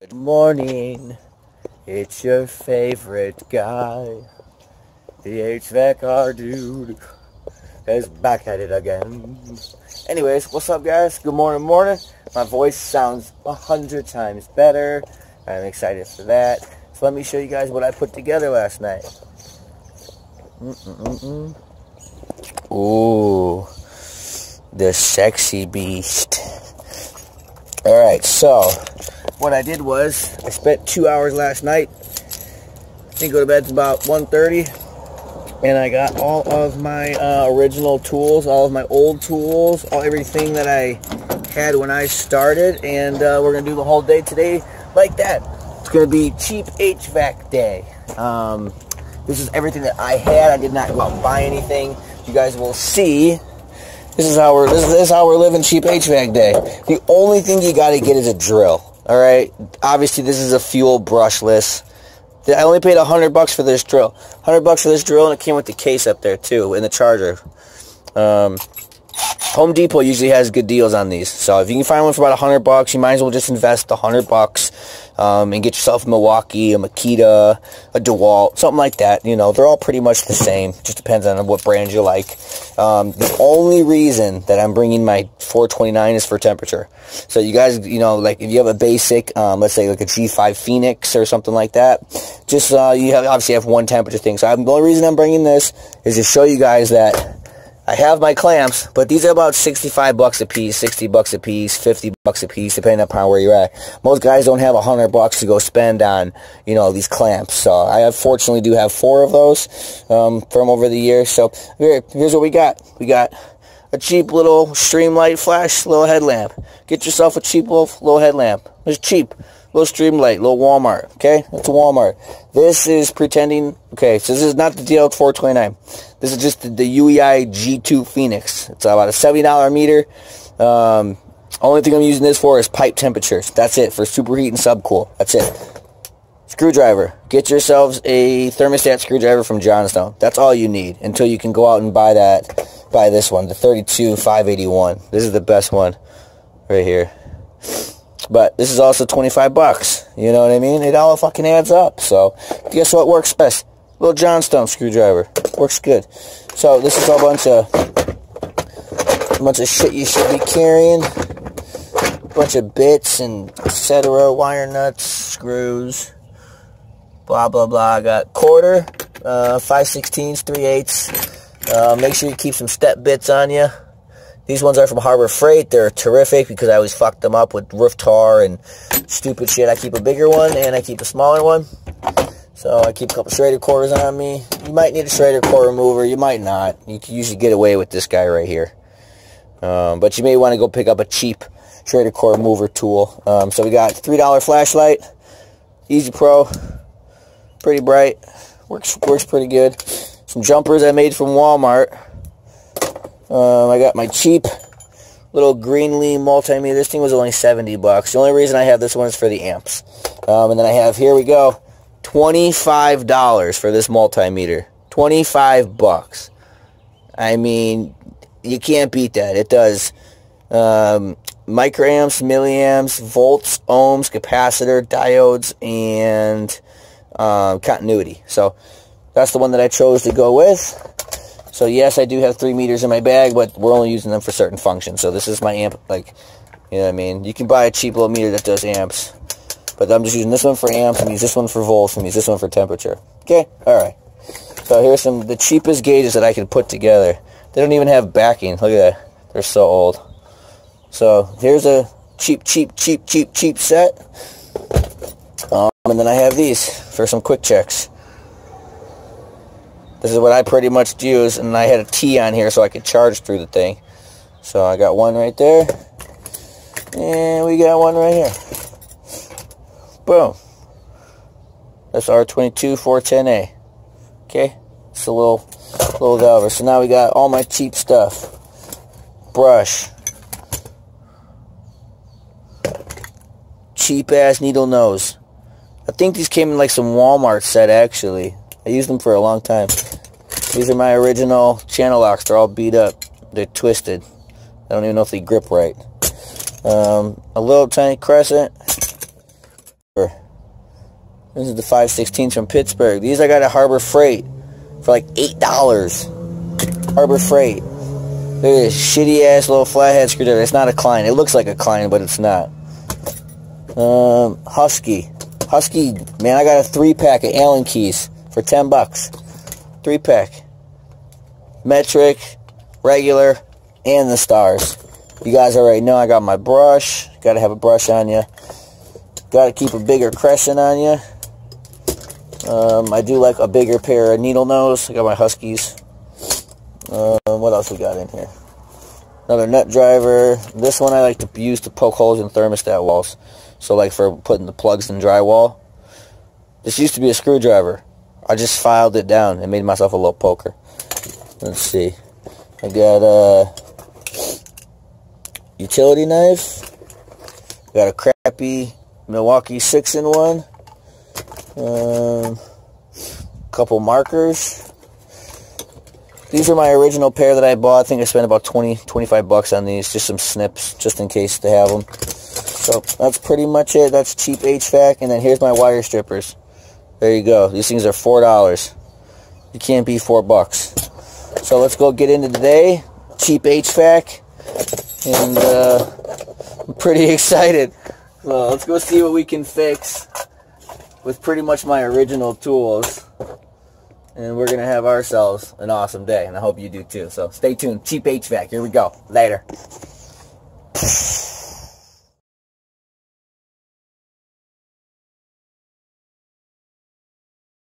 Good morning, it's your favorite guy. The Hvac dude is back at it again. Anyways, what's up guys? Good morning. My voice sounds 100 times better. I'm excited for that. So let me show you guys what I put together last night. Ooh, the sexy beast. Alright, so what I did was I spent 2 hours last night. I think go to bed about 1:30, and I got all of my original tools, all of my old tools, everything that I had when I started, and we're gonna do the whole day today like that. It's gonna be cheap HVAC day. This is everything that I had. I did not go out and buy anything. You guys will see. This is how we're living cheap HVAC day. The only thing you got to get is a drill. All right. Obviously, this is a fuel brushless. I only paid $100 for this drill. $100 for this drill, and it came with the case up there too, and the charger. Home Depot usually has good deals on these. So if you can find one for about $100, you might as well just invest the $100 and get yourself a Milwaukee, a Makita, a DeWalt, something like that. You know, they're all pretty much the same. Just depends on what brand you like. The only reason that I'm bringing my 429 is for temperature. So you guys, you know, like if you have a basic, let's say like a G5 Phoenix or something like that, just you obviously have one temperature thing. So the only reason I'm bringing this is to show you guys that I have my clamps, but these are about $65 a piece, $60 a piece, $50 a piece, depending upon where you're at. Most guys don't have $100 to go spend on, you know, these clamps. So I unfortunately do have 4 of those from over the years. So here's what we got. We got a cheap little Streamlight flash, little headlamp. Get yourself a cheap little headlamp. It's cheap. Little Streamlight, little Walmart, okay? It's a Walmart. This is pretending, okay, so this is not the DL429. This is just the UEI G2 Phoenix. It's about a $70 meter. Only thing I'm using this for is pipe temperatures. That's it, for superheat and subcool. That's it. Screwdriver. Get yourselves a thermostat screwdriver from Johnstone. That's all you need until you can go out and buy this one, the 32581. This is the best one right here. But this is also $25. You know what I mean? It all fucking adds up. So guess what works best? Little Johnstone screwdriver. Works good. So this is a bunch of shit you should be carrying. A bunch of bits and etc. Wire nuts, screws, blah blah blah. I got quarter, 5/16, 3/8. Make sure you keep some step bits on you. These ones are from Harbor Freight. They're terrific because I always fuck them up with roof tar and stupid shit. I keep a bigger one and I keep a smaller one. So I keep a couple Schrader quarters on me. You might need a Schrader core remover. You might not. You can usually get away with this guy right here. But you may want to go pick up a cheap Schrader core remover tool. So we got $3 flashlight. Easy Pro. Pretty bright. Works pretty good. Some jumpers I made from Walmart. I got my cheap little Greenlee multimeter. This thing was only $70. The only reason I have this one is for the amps. And then I have, here we go, $25 for this multimeter. $25. I mean, you can't beat that. It does microamps, milliamps, volts, ohms, capacitor, diodes, and continuity. So that's the one that I chose to go with. So yes, I do have 3 meters in my bag, but we're only using them for certain functions. So this is my amp, like, you know what I mean? You can buy a cheap little meter that does amps, but I'm just using this one for amps, and use this one for volts, and use this one for temperature. Okay, all right. So here's the cheapest gauges that I can put together. They don't even have backing. Look at that. They're so old. So here's a cheap set. And then I have these for some quick checks. This is what I pretty much use, and I had a T on here so I could charge through the thing. So I got one right there, and we got one right here. Boom. That's R22 410A. Okay, it's a little valve. So now we got all my cheap stuff. Brush. Cheap ass needle nose. I think these came in like some Walmart set actually. I used them for a long time. These are my original channel locks. They're all beat up. They're twisted. I don't even know if they grip right. A little tiny crescent. This is the 5/16 from Pittsburgh. These I got at Harbor Freight for like $8. Harbor Freight. Look at this shitty ass little flathead screwdriver. It's not a Klein. It looks like a Klein, but it's not. Husky, man, I got a 3-pack of Allen keys for $10. 3-pack. Metric, regular, and the stars. You guys already know I got my brush. Gotta have a brush on you. Gotta keep a bigger crescent on you. I do like a bigger pair of needle nose. I got my Huskies. What else we got in here? Another nut driver. This one I like to use to poke holes in thermostat walls. So like for putting the plugs in drywall. This used to be a screwdriver. I just filed it down and made myself a little poker. Let's see. I got a utility knife. Got a crappy Milwaukee 6-in-1. Couple markers. These are my original pair that I bought. I think I spent about $25 on these. Just some snips, just in case to have them. So that's pretty much it. That's cheap HVAC. And then here's my wire strippers. There you go. These things are $4. You can't beat $4. So let's go get into today. Cheap HVAC. And I'm pretty excited. So let's go see what we can fix with pretty much my original tools. And we're going to have ourselves an awesome day. And I hope you do too. So stay tuned. Cheap HVAC. Here we go. Later.